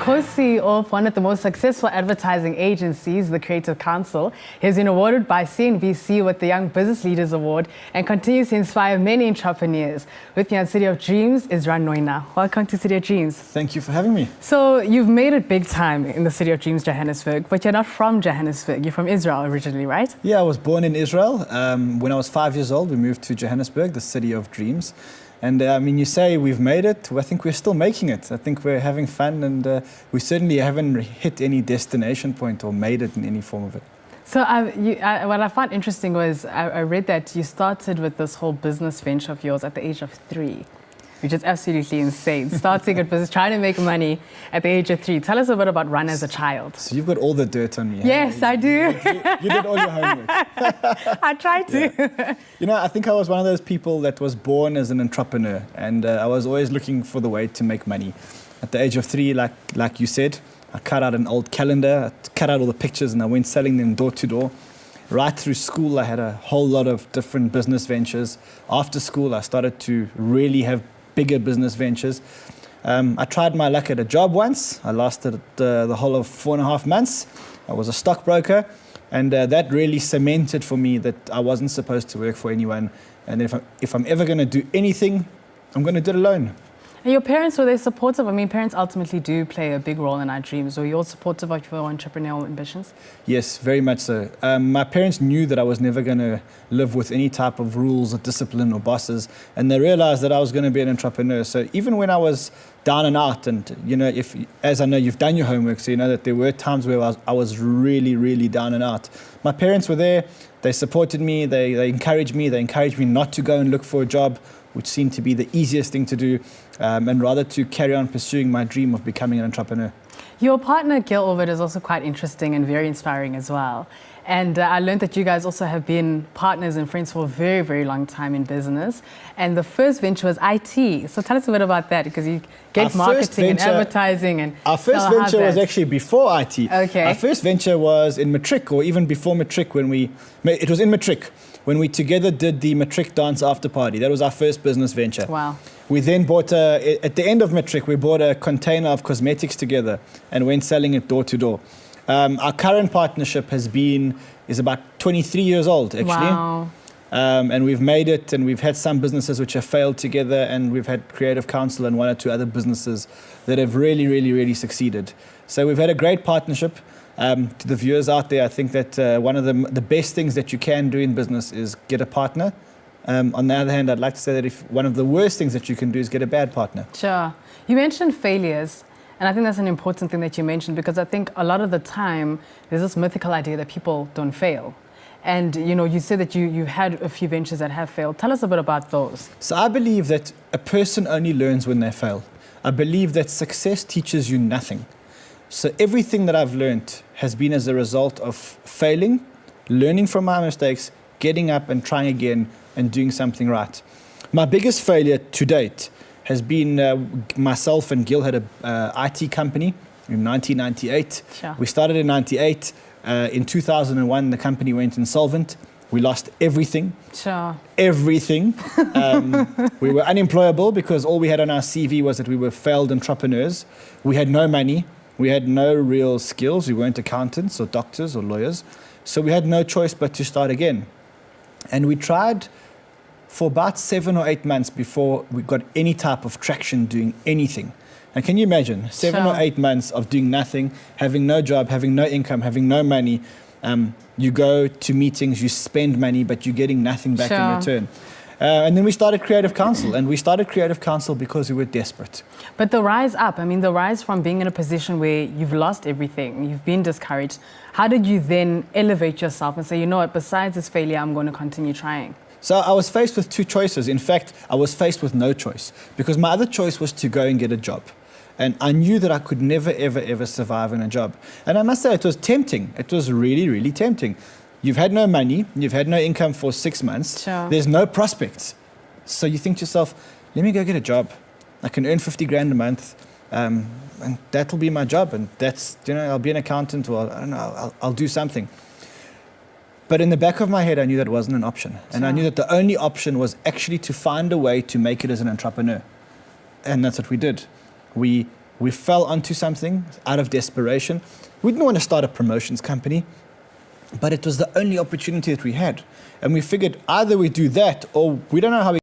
co-CEO of one of the most successful advertising agencies, the Creative Council. He's been awarded by CNBC with the Young Business Leaders Award and continues to inspire many entrepreneurs. With me on City of Dreams is Ran Neu Ner. Welcome to City of Dreams. Thank you for having me. So you've made it big time in the City of Dreams, Johannesburg, but you're not from Johannesburg. You're from Israel originally, right? Yeah, I was born in Israel. When I was 5 years old, we moved to Johannesburg, the City of Dreams. And you say we've made it. I think we're still making it. I think we're having fun, and we certainly haven't hit any destination point or made it in any form of it. So what I found interesting was I read that you started with this whole business venture of yours at the age of 3, which is absolutely insane. Starting a business, trying to make money at the age of 3. Tell us a bit about Ran as a child. So you've got all the dirt on me. Yes, I do. You did all your homework. I tried to. Yeah. I think I was one of those people that was born as an entrepreneur, and I was always looking for the way to make money. At the age of 3, like you said, I cut out an old calendar, I cut out all the pictures, and I went selling them door to door. Right through school, I had a whole lot of different business ventures. After school, I started to really have bigger business ventures. I tried my luck at a job once. I lasted the whole of 4.5 months. I was a stockbroker, and that really cemented for me that I wasn't supposed to work for anyone. And if I'm ever going to do anything, I'm going to do it alone. And your parents, were they supportive? I mean, parents ultimately do play a big role in our dreams. Were you all supportive of your entrepreneurial ambitions? Yes, very much so. My parents knew that I was never going to live with any type of rules or discipline or bosses, and they realized that I was going to be an entrepreneur. So even when I was down and out, and as I know you've done your homework, so you know that there were times where I was really, really down and out. My parents were there. They supported me. They encouraged me. They encouraged me not to go and look for a job, which seemed to be the easiest thing to do, and rather to carry on pursuing my dream of becoming an entrepreneur. Your partner, Gil Ovid, is also quite interesting and very inspiring as well. And I learned that you guys also have been partners and friends for a very, very long time in business. And the first venture was IT. So tell us a bit about that, because you get marketing and advertising. And our first venture was actually before IT. Okay. Our first venture was in Matric, or even before Matric, it was in Matric, when we together did the Matric dance after party. That was our first business venture. Wow. We then bought, at the end of Matric, we bought a container of cosmetics together and went selling it door to door. Our current partnership is about 23 years old, actually. Wow. And we've made it, and we've had some businesses which have failed together, and we've had Creative Council and 1 or 2 other businesses that have really, really, really succeeded. So we've had a great partnership. To the viewers out there, I think that one of the best things that you can do in business is get a partner. On the other hand, I'd like to say that if one of the worst things that you can do is get a bad partner. Sure. You mentioned failures, and I think that's an important thing that you mentioned, because I think a lot of the time there's this mythical idea that people don't fail. And you said that you had a few ventures that have failed. Tell us a bit about those. So I believe that a person only learns when they fail. I believe that success teaches you nothing. So everything that I've learned has been as a result of failing, learning from my mistakes, getting up and trying again and doing something right. My biggest failure to date has been myself and Gil had a IT company in 1998. Sure. We started in 98. In 2001, the company went insolvent. We lost everything. Sure. Everything. We were unemployable because all we had on our CV was that we were failed entrepreneurs. We had no money. We had no real skills. We weren't accountants or doctors or lawyers. So we had no choice but to start again. And we tried for about 7 or 8 months before we got any type of traction doing anything. And can you imagine 7 or 8 months of doing nothing, having no job, having no income, having no money? You go to meetings, you spend money, but you're getting nothing back in return. And then we started Creative Council, and we started Creative Council because we were desperate. But the rise up, the rise from being in a position where you've lost everything, you've been discouraged, how did you then elevate yourself and say, you know what, besides this failure, I'm going to continue trying? So I was faced with 2 choices. In fact, I was faced with no choice, because my other choice was to go and get a job. And I knew that I could never, ever, ever survive in a job. And I must say, it was tempting. It was really, really tempting. You've had no money, you've had no income for 6 months, There's no prospects. So you think to yourself, let me go get a job. I can earn 50 grand a month, and that'll be my job. And that's, I'll be an accountant, or I don't know, I'll do something. But in the back of my head, I knew that wasn't an option. And I knew that the only option was actually to find a way to make it as an entrepreneur. And that's what we did. We We fell onto something out of desperation. We didn't want to start a promotions company, but it was the only opportunity that we had. And we figured either we do that or we don't know how we